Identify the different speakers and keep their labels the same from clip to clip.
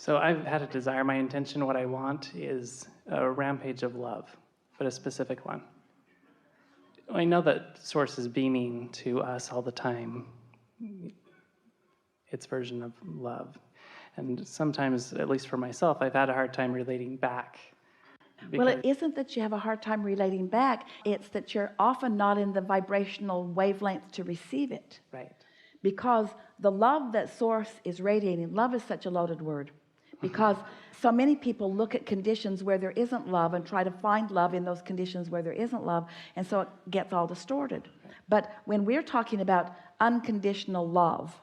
Speaker 1: So I've had a desire. My intention, what I want, is a rampage of love, but a specific one. I know that Source is beaming to us all the time its version of love. And sometimes, at least for myself, I've had a hard time relating back.
Speaker 2: Well, it isn't that you have a hard time relating back. It's that you're often not in the vibrational wavelength to receive it.
Speaker 1: Right.
Speaker 2: Because the love that Source is radiating, love is such a loaded word. Because so many people look at conditions where there isn't love and try to find love in those conditions where there isn't love, and so it gets all distorted. But when we're talking about unconditional love,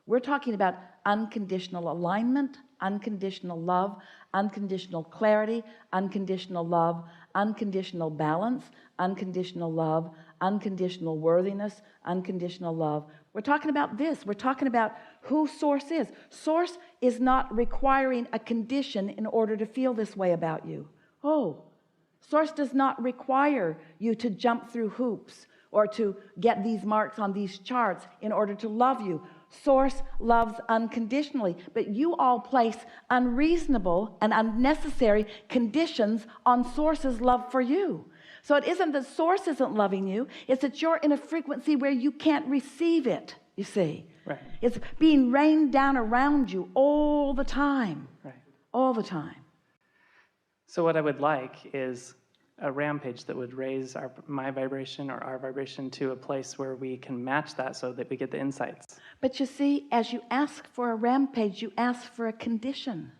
Speaker 2: we're talking about unconditional alignment, unconditional love, unconditional clarity, unconditional love, unconditional balance, unconditional love, unconditional worthiness, unconditional love. We're talking about this. We're talking about who Source is. Source is not requiring a condition in order to feel this way about you. Oh, Source does not require you to jump through hoops or to get these marks on these charts in order to love you. Source loves unconditionally, but you all place unreasonable and unnecessary conditions on Source's love for you. So it isn't that Source isn't loving you, it's that you're in a frequency where you can't receive it, you see.
Speaker 1: Right.
Speaker 2: It's being rained down around you all the time.
Speaker 1: Right.
Speaker 2: All the time.
Speaker 1: So what I would like is a rampage that would raise my vibration or our vibration to a place where we can match that so that we get the insights.
Speaker 2: But you see, as you ask for a rampage, you ask for a condition.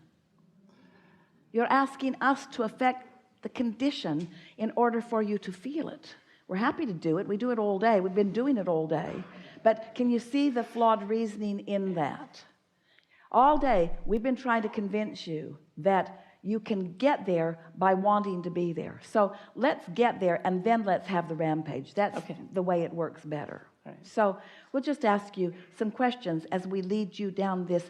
Speaker 2: You're asking us to affect the condition in order for you to feel it. We're happy to do it. We do it all day. We've been doing it all day. But can you see the flawed reasoning in that? All day, we've been trying to convince you that you can get there by wanting to be there. So let's get there and then let's have the rampage. That's the way it works better.
Speaker 1: Right.
Speaker 2: So we'll just ask you some questions as we lead you down this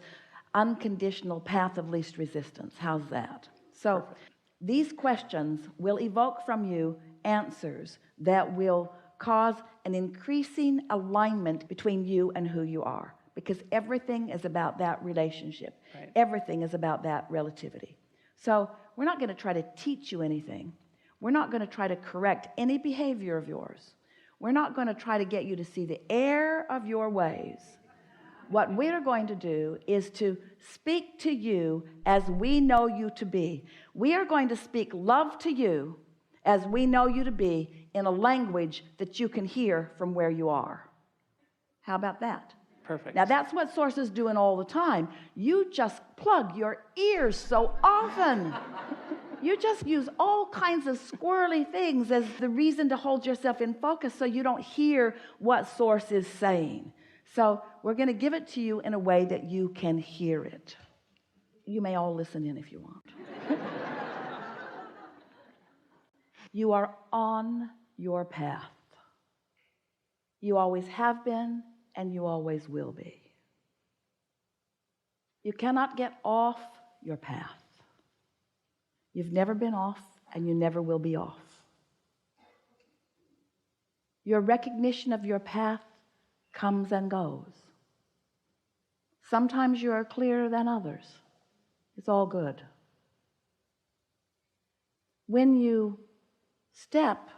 Speaker 2: unconditional path of least resistance. How's that? So perfect. These questions will evoke from you answers that will cause an increasing alignment between you and who you are, because everything is about that relationship.
Speaker 1: Right.
Speaker 2: Everything is about that relativity. So we're not going to try to teach you anything. We're not going to try to correct any behavior of yours. We're not going to try to get you to see the error of your ways. What we're going to do is to speak to you as we know you to be. We are going to speak love to you as we know you to be in a language that you can hear from where you are. How about that?
Speaker 1: Perfect.
Speaker 2: Now that's what Source is doing all the time. You just plug your ears so often. You just use all kinds of squirrely things as the reason to hold yourself in focus so you don't hear what Source is saying. So we're going to give it to you in a way that you can hear it. You may all listen in if you want. You are on your path. You always have been, and you always will be. You cannot get off your path. You've never been off, and you never will be off. Your recognition of your path comes and goes. Sometimes you are clearer than others. It's all good. When you step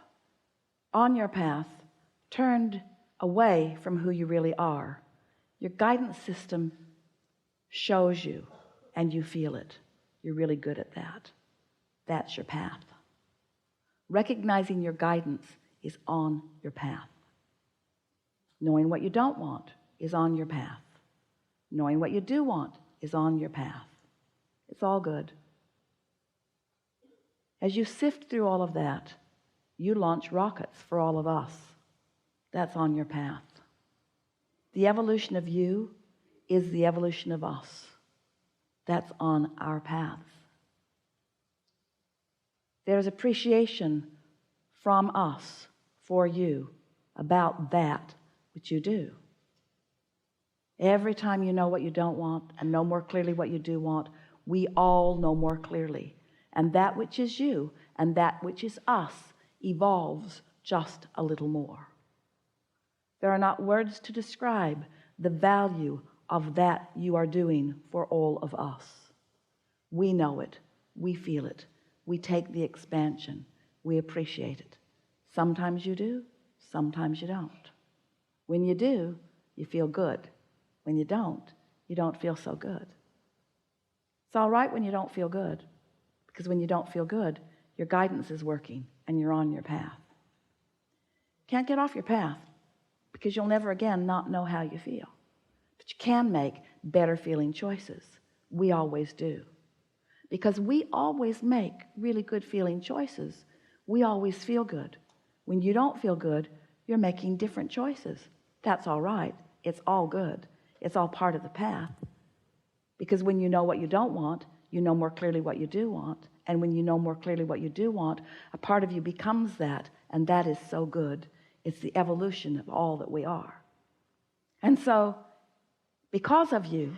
Speaker 2: on your path, turned away from who you really are, your guidance system shows you and you feel it. You're really good at that. That's your path. Recognizing your guidance is on your path. Knowing what you don't want is on your path. Knowing what you do want is on your path. It's all good. As you sift through all of that, you launch rockets for all of us. That's on your path. The evolution of you is the evolution of us. That's on our path. There's appreciation from us for you about that which you do. Every time you know what you don't want and know more clearly what you do want, we all know more clearly. And that which is you and that which is us evolves just a little more. There are not words to describe the value of that you are doing for all of us. We know it. We feel it. We take the expansion. We appreciate it. Sometimes you do, sometimes you don't. When you do, you feel good. When you don't feel so good. It's all right when you don't feel good, because when you don't feel good, your guidance is working and you're on your path. Can't get off your path because you'll never again not know how you feel. But you can make better feeling choices. We always do. Because we always make really good feeling choices. We always feel good. When you don't feel good, you're making different choices. That's all right. It's all good. It's all part of the path. Because when you know what you don't want, you know more clearly what you do want. And when you know more clearly what you do want, a part of you becomes that. And that is so good. It's the evolution of all that we are. And so, because of you,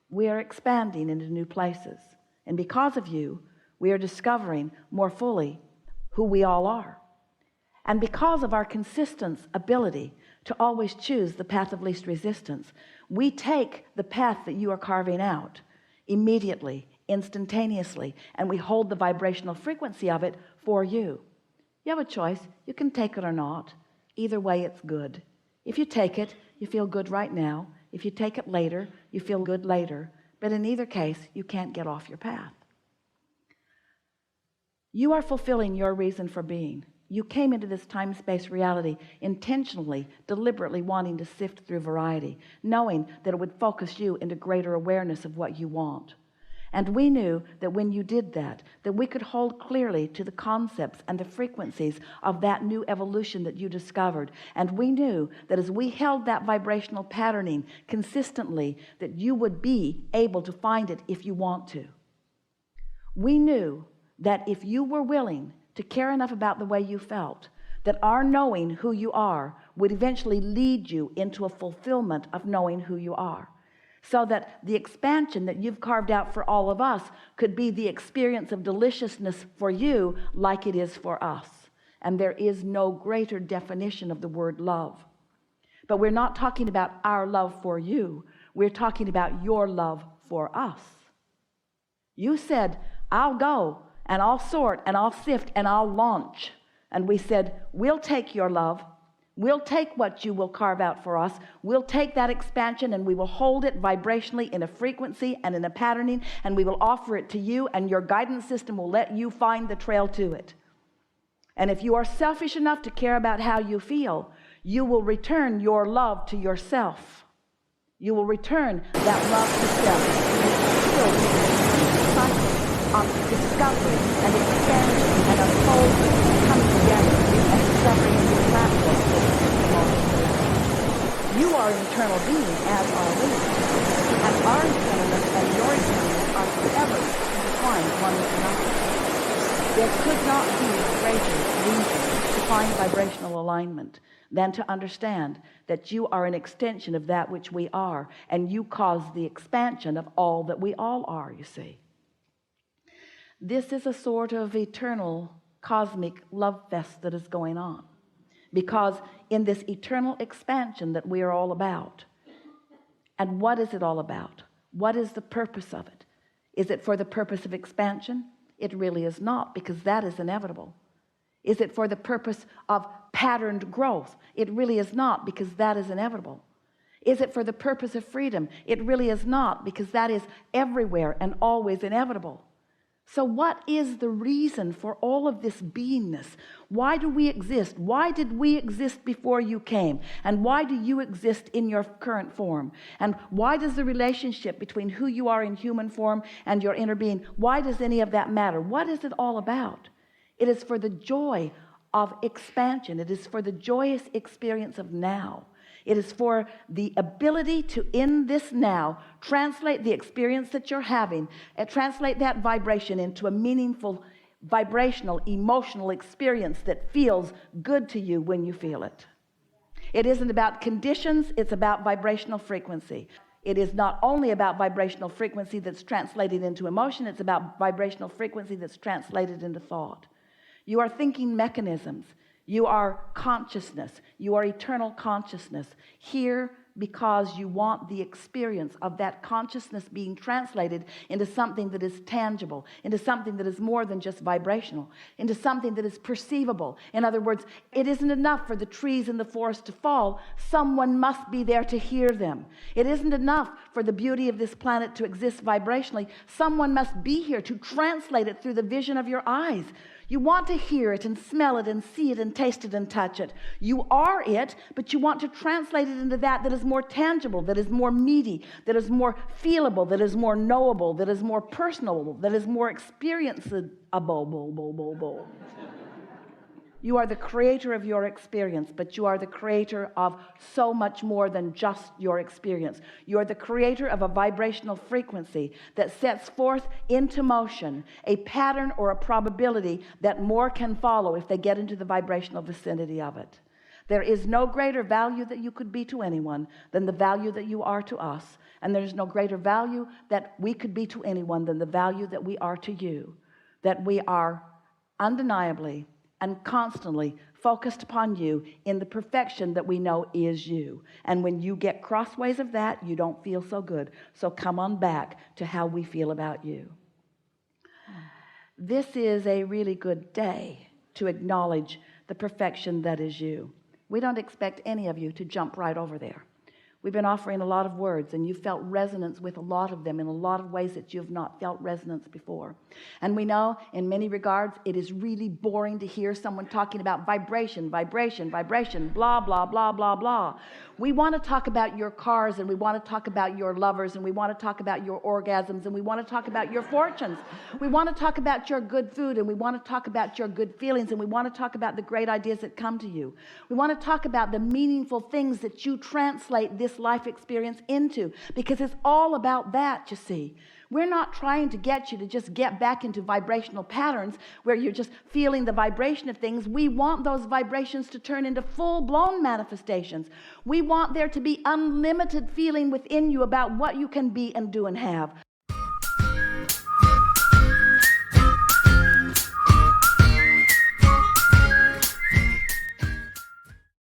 Speaker 2: we are expanding into new places. And because of you, we are discovering more fully who we all are. And because of our consistent ability to always choose the path of least resistance, we take the path that you are carving out immediately, instantaneously, and we hold the vibrational frequency of it for you. You have a choice. You can take it or not. Either way, it's good. If you take it, you feel good right now. If you take it later, you feel good later. But in either case, you can't get off your path. You are fulfilling your reason for being. You came into this time-space reality intentionally, deliberately wanting to sift through variety, knowing that it would focus you into greater awareness of what you want. And we knew that when you did that we could hold clearly to the concepts and the frequencies of that new evolution that you discovered. And we knew that as we held that vibrational patterning consistently, that you would be able to find it if you want to. We knew that if you were willing to care enough about the way you felt, that our knowing who you are would eventually lead you into a fulfillment of knowing who you are. So that the expansion that you've carved out for all of us could be the experience of deliciousness for you like it is for us. And there is no greater definition of the word love. But we're not talking about our love for you. We're talking about your love for us. You said, I'll go and I'll sort and I'll sift and I'll launch. And we said, we'll take your love. We'll take what you will carve out for us. We'll take that expansion and we will hold it vibrationally in a frequency and in a patterning, and we will offer it to you, and your guidance system will let you find the trail to it. And if you are selfish enough to care about how you feel, you will return your love to yourself. You will return that love to self. Of discovery and expansion and unfolding and coming together and discovering a new platform. You are an eternal being, as are we. And our eternalness and your eternalness are forever intertwined one with another. There could not be a greater reason to find vibrational alignment than to understand that you are an extension of that which we are, and you cause the expansion of all that we all are, you see. This is a sort of eternal cosmic love fest that is going on, because in this eternal expansion that we are all about. And what is it all about? What is the purpose of it? Is it for the purpose of expansion? It really is not, because that is inevitable. Is it for the purpose of patterned growth? It really is not, because that is inevitable. Is it for the purpose of freedom? It really is not, because that is everywhere and always inevitable. So what is the reason for all of this beingness? Why do we exist? Why did we exist before you came? And why do you exist in your current form? And why does the relationship between who you are in human form and your inner being, why does any of that matter? What is it all about? It is for the joy of expansion. It is for the joyous experience of now. It is for the ability to, in this now, translate the experience that you're having and translate that vibration into a meaningful, vibrational, emotional experience that feels good to you when you feel it. It isn't about conditions, it's about vibrational frequency. It is not only about vibrational frequency that's translated into emotion, it's about vibrational frequency that's translated into thought. You are thinking mechanisms. You are consciousness. You are eternal consciousness. Here because you want the experience of that consciousness being translated into something that is tangible, into something that is more than just vibrational, into something that is perceivable. In other words, it isn't enough for the trees in the forest to fall. Someone must be there to hear them. It isn't enough for the beauty of this planet to exist vibrationally. Someone must be here to translate it through the vision of your eyes. You want to hear it and smell it and see it and taste it and touch it. You are it, but you want to translate it into that is more tangible, that is more meaty, that is more feelable, that is more knowable, that is more personable, that is more experienceable. You are the creator of your experience, but you are the creator of so much more than just your experience. You are the creator of a vibrational frequency that sets forth into motion a pattern or a probability that more can follow if they get into the vibrational vicinity of it. There is no greater value that you could be to anyone than the value that you are to us. And there's no greater value that we could be to anyone than the value that we are to you. That we are undeniably and constantly focused upon you in the perfection that we know is you. And when you get crossways of that, you don't feel so good. So come on back to how we feel about you. This is a really good day to acknowledge the perfection that is you. We don't expect any of you to jump right over there. We've been offering a lot of words, and you felt resonance with a lot of them in a lot of ways that you have not felt resonance before. And we know in many regards it is really boring to hear someone talking about vibration, vibration, vibration, blah, blah, blah, blah, blah. We want to talk about your cars, and we want to talk about your lovers, and we want to talk about your orgasms, and we want to talk about your fortunes. We want to talk about your good food, and we want to talk about your good feelings, and we want to talk about the great ideas that come to you. We want to talk about the meaningful things that you translate this life experience into, because it's all about that, you see. We're not trying to get you to just get back into vibrational patterns where you're just feeling the vibration of things. We want those vibrations to turn into full-blown manifestations. We want there to be unlimited feeling within you about what you can be and do and have.